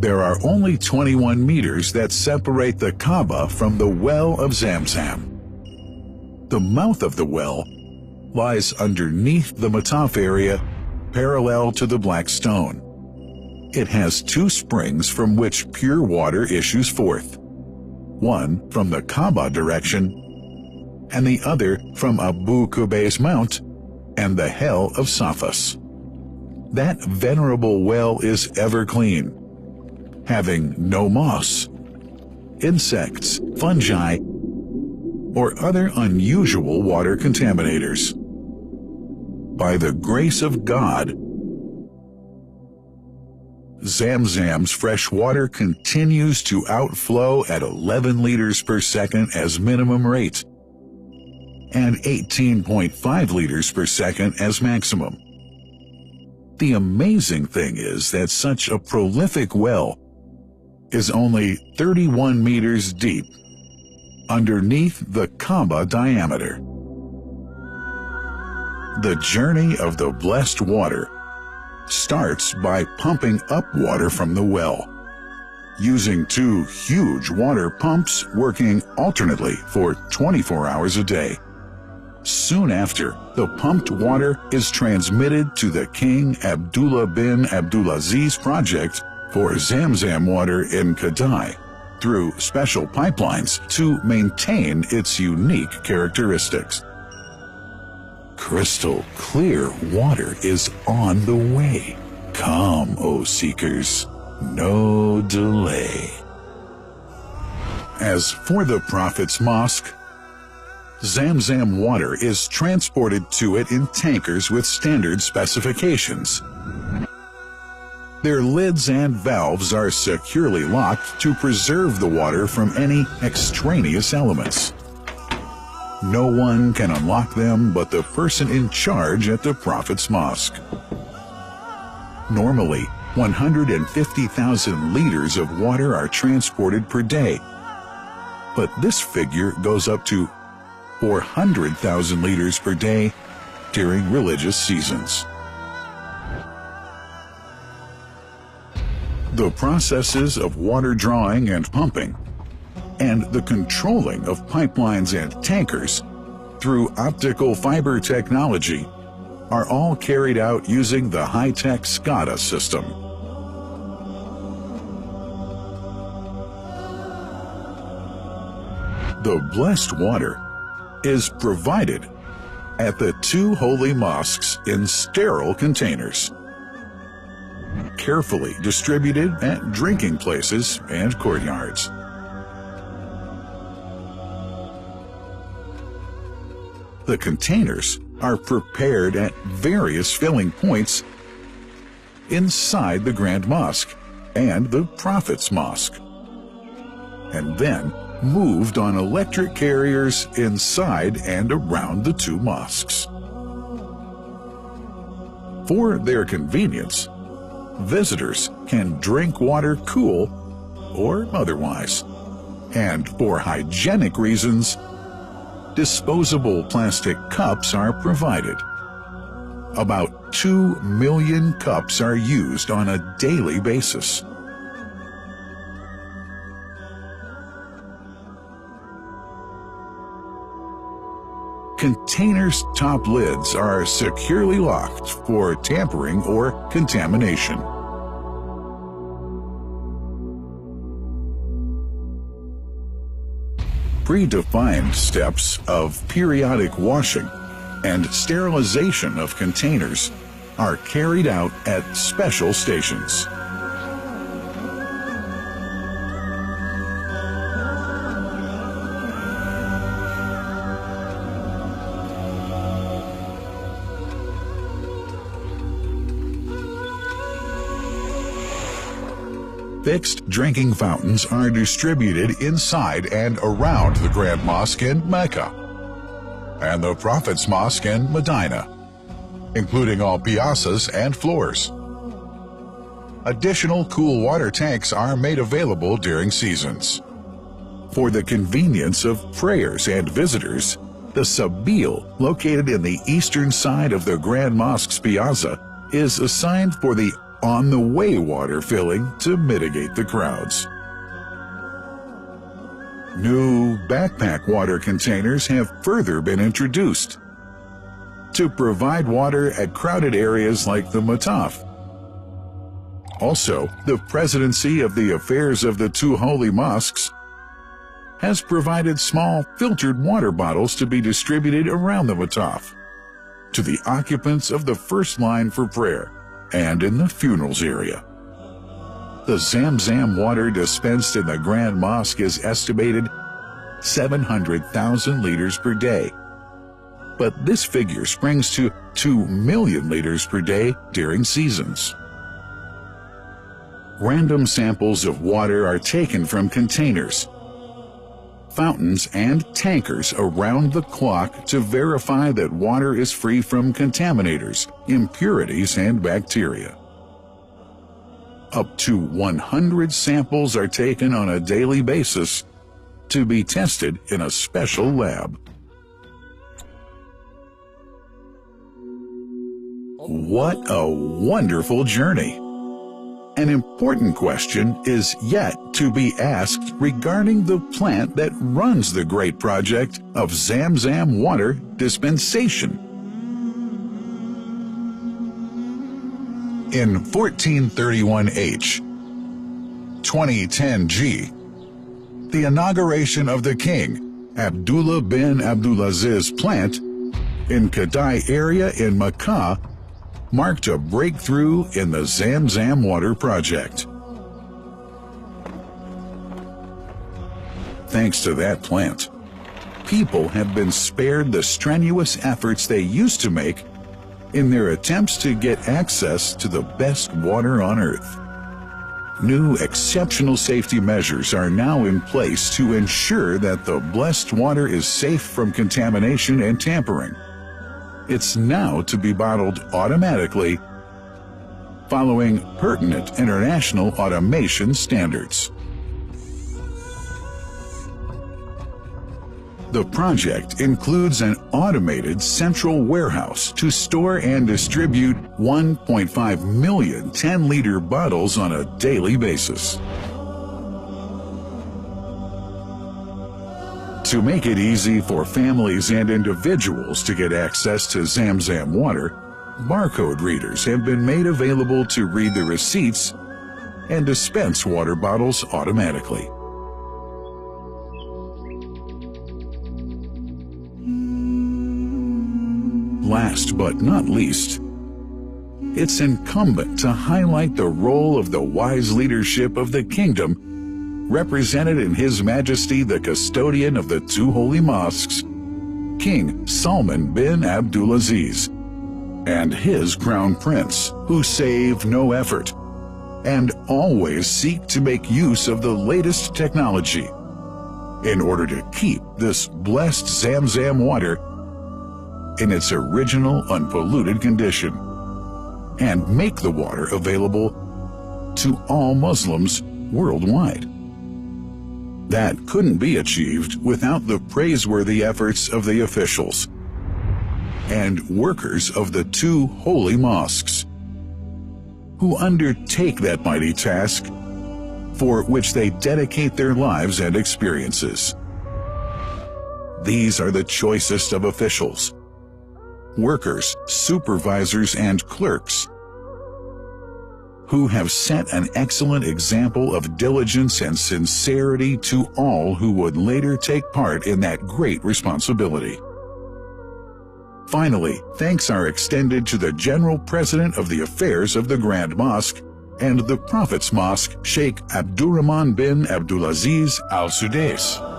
There are only 21 meters that separate the Kaaba from the well of Zamzam. The mouth of the well lies underneath the Mataf area, parallel to the Black Stone. It has two springs from which pure water issues forth, one from the Kaaba direction and the other from Abu Qubays Mount and the Hell of Safas. That venerable well is ever clean, having no moss, insects, fungi, or other unusual water contaminators. By the grace of God, Zamzam's fresh water continues to outflow at 11 liters per second as minimum rate and 18.5 liters per second as maximum. The amazing thing is that such a prolific well is only 31 meters deep underneath the Kaaba diameter. The journey of the blessed water starts by pumping up water from the well, using two huge water pumps working alternately for 24 hours a day. Soon after, the pumped water is transmitted to the King Abdullah bin Abdulaziz project for Zamzam water in Kadai through special pipelines to maintain its unique characteristics. Crystal clear water is on the way. Come, O seekers, no delay. As for the Prophet's Mosque, Zamzam water is transported to it in tankers with standard specifications. Their lids and valves are securely locked to preserve the water from any extraneous elements. No one can unlock them but the person in charge at the Prophet's Mosque. Normally, 150,000 liters of water are transported per day, but this figure goes up to 400,000 liters per day during religious seasons. The processes of water drawing and pumping, and the controlling of pipelines and tankers through optical fiber technology are all carried out using the high-tech SCADA system. The blessed water is provided at the two holy mosques in sterile containers, carefully distributed at drinking places and courtyards. The containers are prepared at various filling points inside the Grand Mosque and the Prophet's Mosque, and then moved on electric carriers inside and around the two mosques. For their convenience, visitors can drink water cool or otherwise, and for hygienic reasons, disposable plastic cups are provided. About 2 million cups are used on a daily basis. Containers' top lids are securely locked for tampering or contamination. Predefined steps of periodic washing and sterilization of containers are carried out at special stations. Fixed drinking fountains are distributed inside and around the Grand Mosque in Mecca and the Prophet's Mosque in Medina, including all piazzas and floors. Additional cool water tanks are made available during seasons. For the convenience of prayers and visitors, the Sabil, located in the eastern side of the Grand Mosque's piazza, is assigned for the on-the-way water filling to mitigate the crowds. New backpack water containers have further been introduced to provide water at crowded areas like the Mataf. Also, the Presidency of the Affairs of the Two Holy Mosques has provided small filtered water bottles to be distributed around the Mataf to the occupants of the first line for prayer and in the funerals area. The Zamzam water dispensed in the Grand Mosque is estimated 700,000 liters per day, but this figure springs to 2 million liters per day during seasons. Random samples of water are taken from containers, fountains, and tankers around the clock to verify that water is free from contaminators, impurities, and bacteria. Up to 100 samples are taken on a daily basis to be tested in a special lab. What a wonderful journey! An important question is yet to be asked regarding the plant that runs the great project of Zamzam water dispensation. In 1431H, 2010G, the inauguration of the King Abdullah bin Abdulaziz plant in Kadai area in Makkah marked a breakthrough in the Zamzam water project. Thanks to that plant, people have been spared the strenuous efforts they used to make in their attempts to get access to the best water on earth. New exceptional safety measures are now in place to ensure that the blessed water is safe from contamination and tampering. It's now to be bottled automatically following pertinent international automation standards. The project includes an automated central warehouse to store and distribute 1.5 million 10-liter bottles on a daily basis. To make it easy for families and individuals to get access to Zamzam water, barcode readers have been made available to read the receipts and dispense water bottles automatically. Last but not least, it's incumbent to highlight the role of the wise leadership of the kingdom represented in His Majesty the Custodian of the Two Holy Mosques, King Salman bin Abdulaziz, and his Crown Prince, who save no effort and always seek to make use of the latest technology in order to keep this blessed Zamzam water in its original unpolluted condition and make the water available to all Muslims worldwide. That couldn't be achieved without the praiseworthy efforts of the officials and workers of the two holy mosques, who undertake that mighty task for which they dedicate their lives and experiences. These are the choicest of officials, workers, supervisors, and clerks, who have set an excellent example of diligence and sincerity to all who would later take part in that great responsibility. Finally, thanks are extended to the General President of the Affairs of the Grand Mosque and the Prophet's Mosque, Sheikh Abdurrahman bin Abdulaziz Al Sudais.